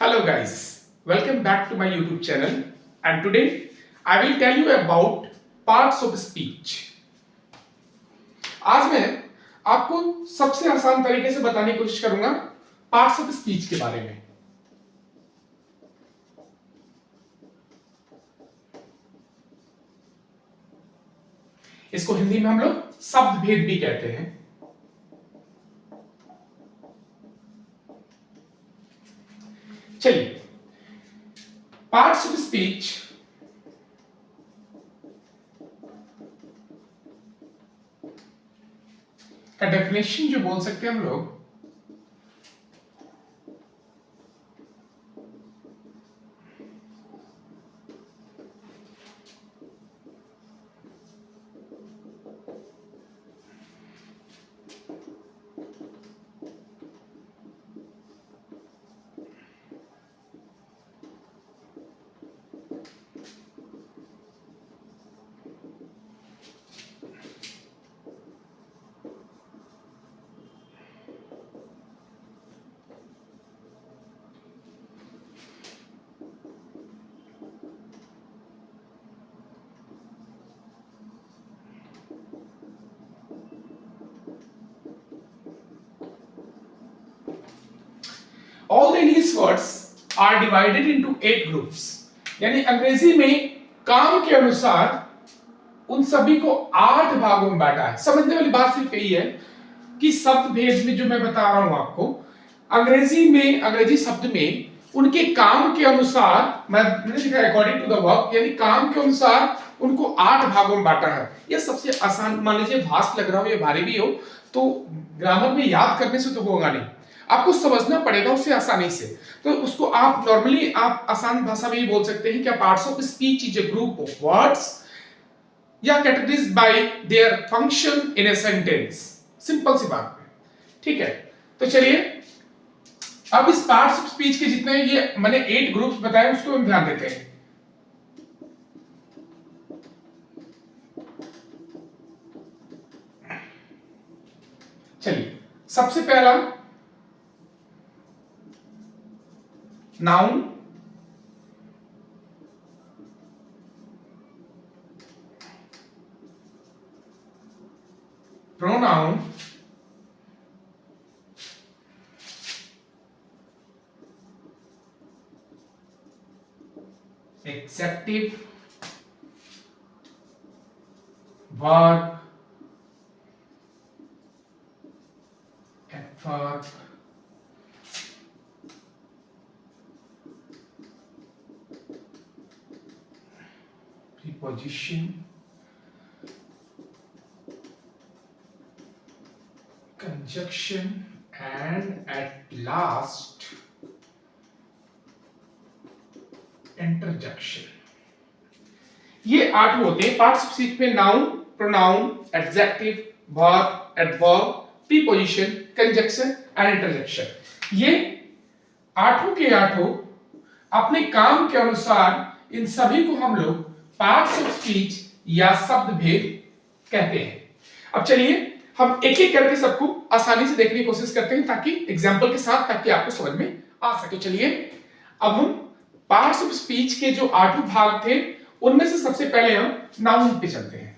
Hello guys, welcome back to my YouTube channel and today I will tell you about parts of speech. आज मैं आपको सबसे आसान तरीके से बताने की कोशिश करूंगा पार्ट्स ऑफ स्पीच के बारे में। इसको हिंदी में हम लोग शब्द भेद भी कहते हैं। चलिए, पार्ट्स ऑफ स्पीच का डेफिनेशन जो बोल सकते हैं हम लोग, all the English words are divided into 8 groups। यानी अंग्रेजी में काम के अनुसार उन सभी को 8 भागों में बांटा है। समझने वाली बात सिर्फ यही है कि शब्द भेद में जो मैं बता रहा हूं आपको, अंग्रेजी शब्द में उनके काम के अनुसार मैंने लिखा है अकॉर्डिंग टू द वर्क, यानी काम के अनुसार उनको 8 भागों में बांटा है। यह सबसे आसान, मान लीजिए भास्ट लग रहा हो या भारी भी हो तो ग्रामर में याद करने से तो होगा नहीं, आपको समझना पड़ेगा उसे आसानी से। तो उसको आप नॉर्मली आप आसान भाषा में ही बोल सकते हैं कि parts of speech is a group of words या categories by their function in a sentence. Simple सी बात है, ठीक है। तो चलिए अब इस पार्ट्स ऑफ स्पीच के जितने ये मैंने 8 ग्रुप्स बताए उसको हम ध्यान देते हैं। चलिए, सबसे पहला noun, pronoun, acceptive, verb, adverb, preposition, conjunction and at last interjection। ये 8 होते हैं पार्ट्स ऑफ स्पीच में। Noun, pronoun, adjective, verb, adverb, preposition, conjunction and interjection. ये 8 के 8 अपने काम के अनुसार इन सभी को हम लोग पार्ट्स ऑफ स्पीच या शब्द भेद कहते हैं। अब चलिए हम एक एक करके सबको आसानी से देखने की कोशिश करते हैं ताकि एग्जांपल के साथ, ताकि आपको समझ में आ सके। चलिए अब हम पार्ट्स ऑफ स्पीच के जो 8 भाग थे उनमें से सबसे पहले हम नाउन पे चलते हैं।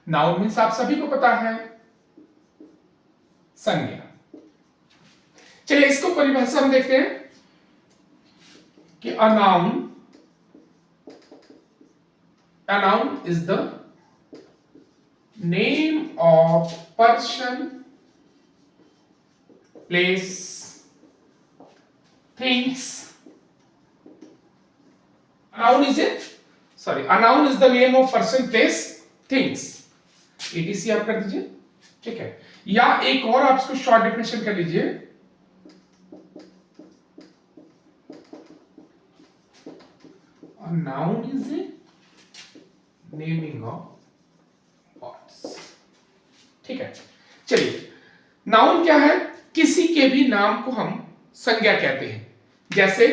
नाउन मीन्स आप सभी को पता है संज्ञा। चलिए इसको परिभाषा हम देखते हैं कि a noun is the name of person, place, things। A noun is the name of person, place, things। etc आप कर दीजिए, ठीक है। या एक और आप इसको शॉर्ट डेफिनेशन कर लीजिए, a noun is a naming of words, ठीक है। चलिए नाउन क्या है? किसी के भी नाम को हम संज्ञा कहते हैं, जैसे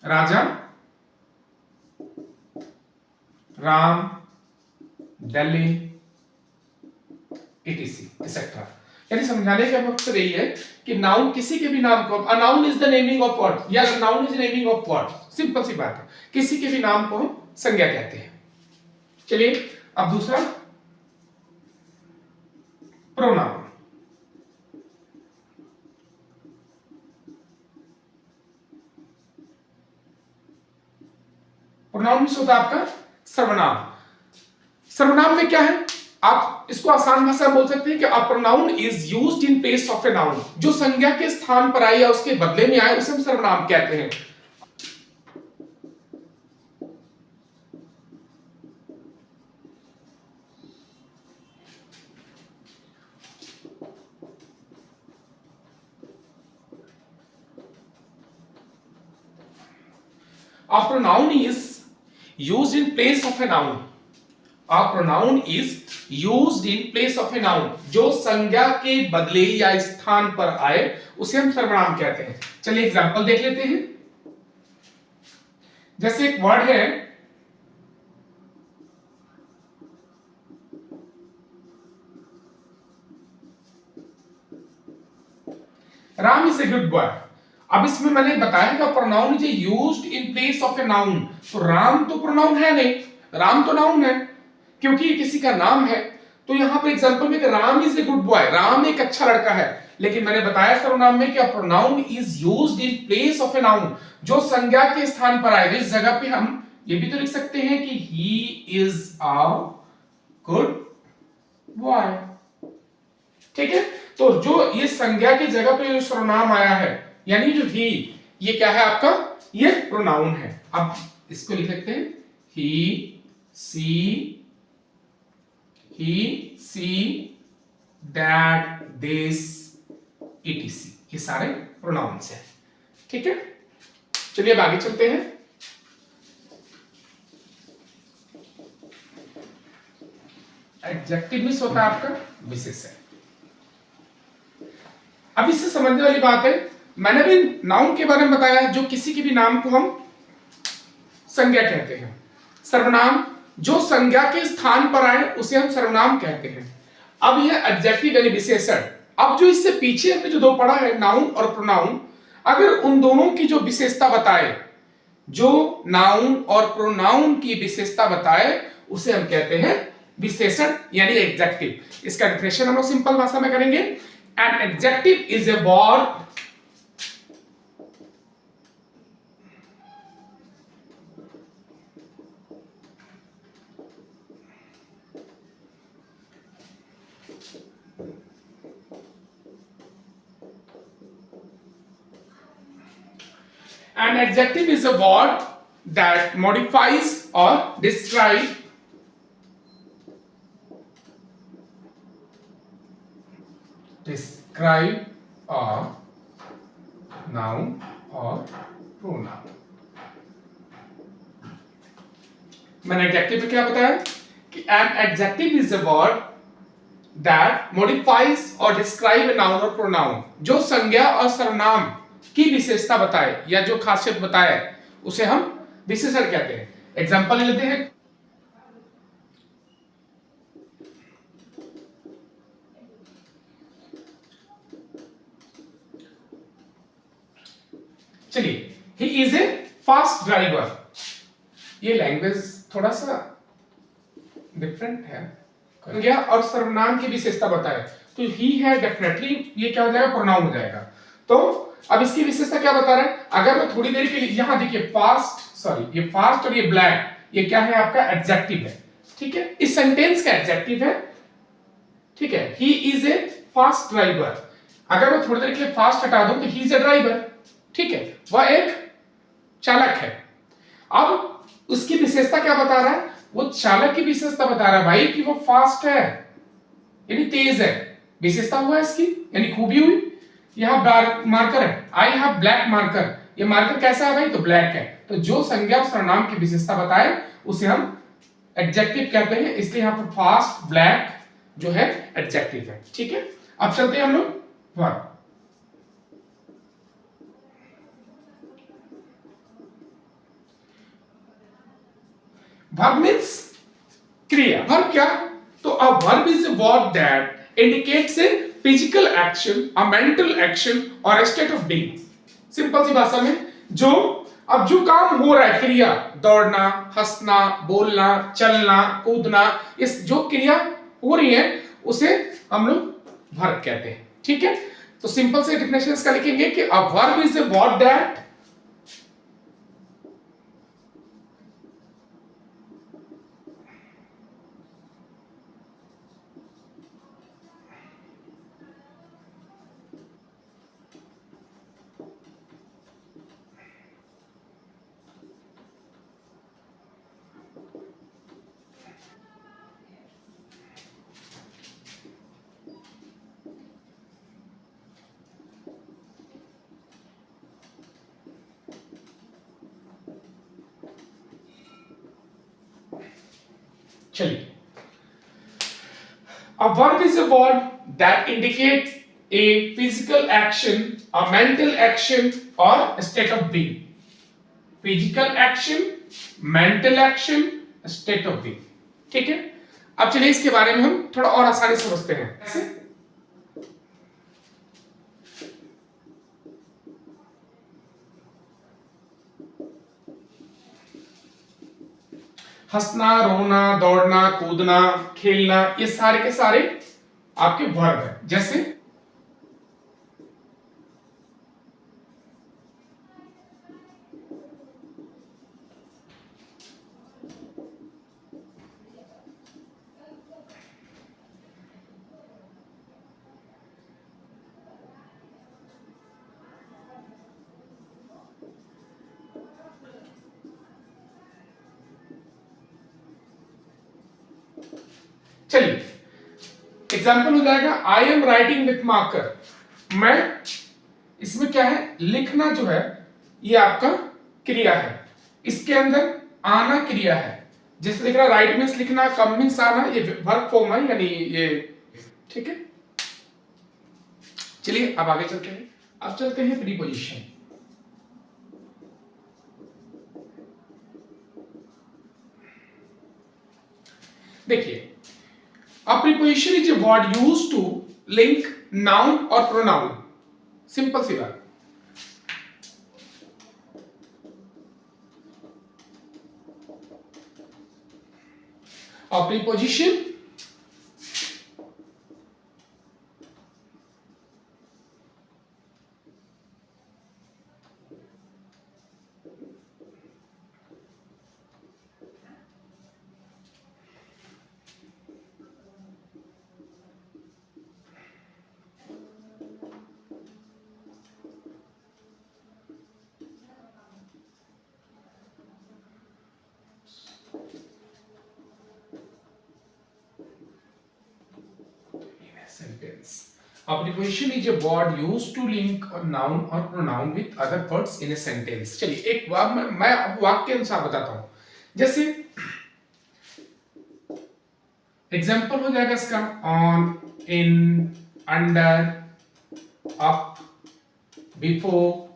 राजा, राम, दिल्ली, etc etc। यानी समझाने का मकसद यही है कि नाउन किसी के भी नाम को, a noun is the naming of word या noun is naming of word, simple सी बात है, किसी के भी नाम को हम संज्ञा कहते हैं। चलिए अब दूसरा प्रोनाउन। प्रोनाउन में होता है आपका सर्वनाम। सर्वनाम में क्या है, आप इसको आसान भाषा में बोल सकते हैं कि a pronoun is used in place of a noun, जो संज्ञा के स्थान पर आए या उसके बदले में आए उसे हम सर्वनाम कहते हैं। A pronoun is used in place of a noun. A pronoun is used in place of a noun. जो संज्ञा के बदले या स्थान पर आए उसे हम सर्वनाम कहते हैं। चलिए एग्जांपल देख लेते हैं। जैसे एक वर्ड है Ram is a good boy. अब इसमें मैंने बताया कि pronoun is used in place of a noun, तो राम तो प्रोनाउन है नहीं, राम तो नाउन है क्योंकि ये किसी का नाम है। तो यहां पर एग्जांपल में Ram is a good boy, Ram एक अच्छा लड़का है, लेकिन मैंने बताया सर्वनाम में कि pronoun is used in place of a noun, जो संज्ञा के स्थान पर आए। इस जगह पे हम ये भी तो लिख सकते हैं कि he is a good boy, ठीक है। तो जो ये संज्ञा की जगह पे जो सर्वनाम आया है, यानी जो ही, ये क्या है आपका, ये प्रोनाउन है। अब इसको लिख सकते हैं ही सी दैट दिस etc, ये सारे प्रोनाउंस हैं, ठीक है। चलिए अब आगे चलते हैं। एडजेक्टिव में होता है आपका विशेषण। अब इससे समझने वाली बात है, मैंने भी नाउन के बारे में बताया है, जो किसी के भी नाम को हम संज्ञा कहते हैं। सर्वनाम जो संज्ञा के स्थान पर आए उसे हम सर्वनाम कहते हैं। अब यह एडजेक्टिव यानी विशेषण, अब जो इससे पीछे हमने जो दो पढ़ा है नाउन और प्रोनाउन, अगर उन दोनों की जो विशेषता बताए, जो नाउन और प्रोनाउन की विशेषता बताए, उसे हम कहते हैं विशेषण यानी एडजेक्टिव। इसका डेफिनेशन हम लोग सिंपल भाषा में करेंगे। An adjective is a word An adjective is a word that modifies or describes a noun or pronoun। मैंने एडजेक्टिव में क्या बताया कि an adjective is a word that modifies or describes a noun or pronoun, जो संज्ञा और सर्वनाम की विशेषता बताए या जो खासियत बताए उसे हम विशेषण कहते हैं। एग्जांपल ले लेते हैं। चलिए, he is a fast driver. ये लैंग्वेज थोड़ा सा डिफरेंट है। संज्ञा और सर्वनाम की विशेषता बताए तो ही है, डेफिनेटली ये क्या हो जाएगा, प्रोनाउन हो जाएगा। तो अब इसकी विशेषता क्या बता रहा है, अगर मैं थोड़ी देर के लिए यहां देखिए ये फास्ट और ये ब्लैक, ये क्या है आपका एडजेक्टिव है, ठीक है, इस सेंटेंस का एडजेक्टिव है, ठीक है। He is a fast driver, अगर मैं थोड़ी देर के लिए फास्ट हटा दूं तो ही इज ए ड्राइवर, ठीक है, वह एक चालक है। अब उसकी विशेषता क्या बता रहा है, वो चालक की विशेषता बता रहा है भाई कि वो फास्ट है यानी तेज है, विशेषता हुआ इसकी यानी खूबी हुई। यहां ब्लैक मार्कर है, आई हैव ब्लैक मार्कर, ये मार्कर कैसा है भाई, तो ब्लैक है। तो जो संज्ञा और सर्वनाम की विशेषता बताए उसे हम एडजेक्टिव कहते हैं, इसलिए यहां पर फास्ट ब्लैक जो है एडजेक्टिव है, ठीक है। अब चलते हैं हम लोग वर्ब। वर्ब मींस क्रिया। वर्ब क्या, तो a verb is a word that indicates a physical action, a mental action और a state of being. Simple सी भाषा में जो काम हो रहा है, क्रिया, दौड़ना, हंसना, बोलना, चलना, कूदना, इस जो क्रिया हो रही है उसे हम लोग वर्ब कहते हैं। ठीक है, तो सिंपल से डेफिनेशन इसका लिखेंगे कि अ verb is a word that चलिए, a verb is a word that indicates a physical action, a mental action or a state of being. Physical action, mental action, state of being. ठीक है, अब चलिए इसके बारे में हम थोड़ा और आसानी से समझते हैं। कैसे? हंसना, रोना, दौड़ना, कूदना, खेलना, ये सारे के सारे आपके वर्ब है। जैसे चलिए एग्जाम्पल हो जाएगा, I am writing with marker. मैं, इसमें क्या है, लिखना जो है ये आपका क्रिया है, इसके अंदर आना क्रिया है। जैसे लिख रहा राइट मीन्स लिखना, कम मीन्स आना, ये वर्ब फॉर्म है, यानी ये। ठीक है, चलिए अब आगे चलते हैं। अब चलते हैं प्रीपोजिशन। देखिए, a preposition is a word used to link noun or pronoun। Simple सी बात। a preposition sentence। A preposition is a word used to link a noun or pronoun with other words in a sentence। चलिए एक मैं वाक्य के अनुसार बताता हूं। जैसे एग्जाम्पल हो जाएगा इसका, on, in, under, up, before,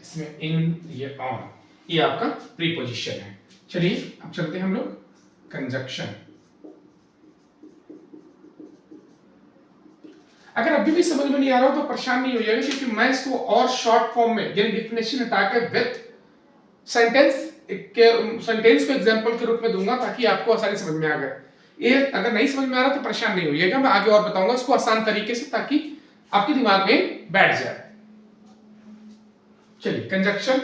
इसमें इन, ये ऑन, ये आपका प्रीपोजिशन है। चलिए अब चलते हैं हम लोग कंजक्शन। अगर अभी भी समझ में नहीं आ रहा हो तो परेशान नहीं हो जाएगा, क्योंकि मैं इसको और शॉर्ट फॉर्म में, यानी डिफिनेशन हटाकर विद सेंटेंस को एग्जांपल के रूप में दूंगा, ताकि आपको आसानी समझ में आ जाए। ये अगर नहीं समझ में आ रहा तो परेशान नहीं होइएगा, मैं आगे और बताऊंगा इसको आसान तरीके से, ताकि आपके दिमाग में बैठ जाए। चलिए कंजक्शन।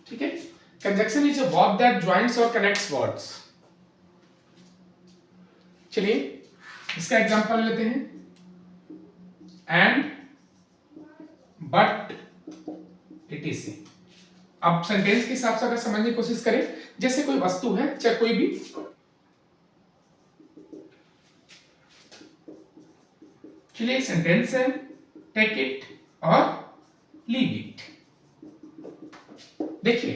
ठीक है, conjunction is a verb that joints और कनेक्ट्स वर्ड्स। चलिए इसका एग्जांपल लेते हैं, एंड, बट, etc। अब सेंटेंस के हिसाब से अगर समझने की कोशिश करें, जैसे कोई वस्तु है, चाहे कोई भी, चलिए एक सेंटेंस है, टेक इट और लीव इट। देखिए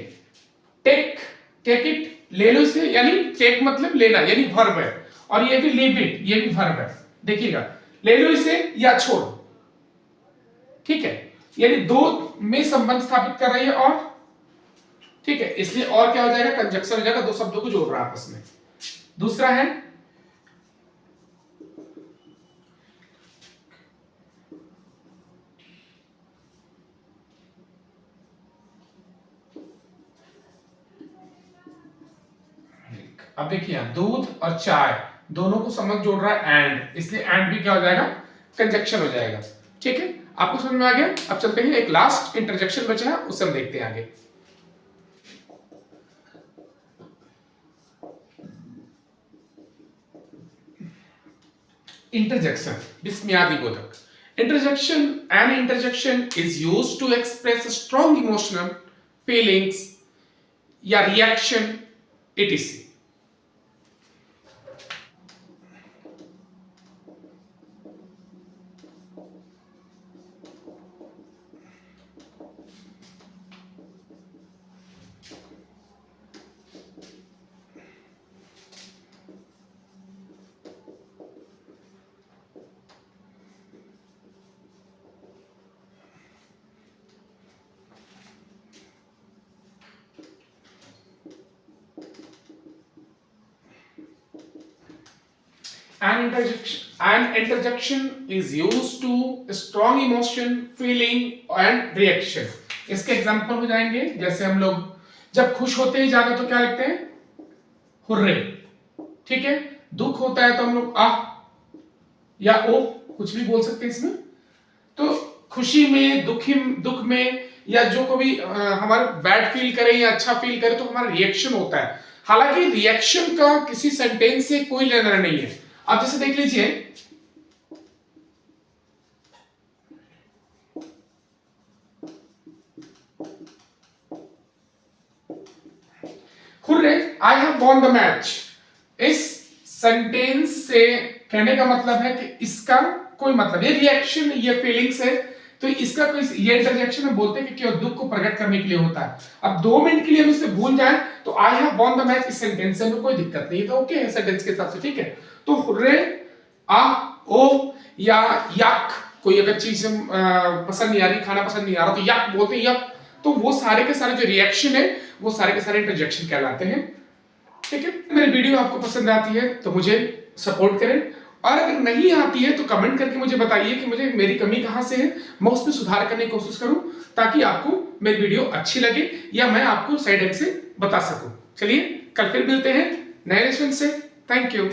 टेक, टेक इट ले लो इसे, यानी टेक मतलब लेना यानी वर्ब है, और ये भी लीव इट ये भी वर्ब है। देखिएगा ले लो इसे या छोड़ो, ठीक है, यानी दो में संबंध स्थापित कर रही है और, ठीक है, इसलिए और क्या हो जाएगा, कंजक्शन हो जाएगा, दो शब्दों को जोड़ रहा है आपस में। दूसरा है अब देखिए दूध और चाय दोनों को संबंध जोड़ रहा है एंड, इसलिए एंड भी क्या हो जाएगा, कंजक्शन हो जाएगा। ठीक है, आपको समझ में आ गया। अब चलते हैं, एक लास्ट इंटरजेक्शन बचा है, उससे हम देखते हैं आगे। इंटरजेक्शन, विस्मयादि बोधक। Interjection, an interjection is used to express strong emotional feelings या reaction etc. An interjection is used to strong emotion, feeling and reaction. इसके एग्जांपल हो जाएंगे, जैसे हम लोग जब खुश होते हैं ज्यादा तो क्या लिखते हैं, हुर्रे, ठीक है। दुख होता है तो हम लोग आह या ओ कुछ भी बोल सकते हैं इसमें। तो खुशी में, दुख में, या जो कभी हमारा बैड फील करे या अच्छा फील करे तो हमारा रिएक्शन होता है। हालांकि रिएक्शन का किसी सेंटेंस से कोई लेना देना नहीं है। आप जैसे देख लीजिए, hurray I have won the match, इस सेंटेंस से कहने का मतलब है कि इसका कोई मतलब, ये रिएक्शन, ये फीलिंग्स है, तो इसका कोई, ये इंटरजेक्शन हम बोलते हैं कि केवल दुख को प्रकट करने के लिए होता है। अब 2 मिनट के लिए हम इसे भूल जाए तो I have won the match इस सेंटेंस से कोई दिक्कत नहीं है, तो ओके है सेंटेंस के हिसाब से, ठीक है। तो हुर्रे, आ, ओ या यक, कोई अगर चीज पसंद नहीं आ रही, खाना पसंद नहीं आ रहा तो यक बोलते हैं, यक। तो वो सारे के सारे जो रिएक्शन है वो सारे के सारे इंटरजेक्शन कहलाते हैं, ठीक है। मेरी वीडियो आपको पसंद आती है तो मुझे सपोर्ट करें, और अगर नहीं आती है तो कमेंट करके मुझे बताइए कि मुझे मेरी कमी कहां से है, मैं उसमें सुधार करने की कोशिश करूं ताकि आपको मेरी वीडियो अच्छी लगे या मैं आपको साइड से बता सकूं। चलिए कल फिर मिलते हैं नए लेसन से। Thank you.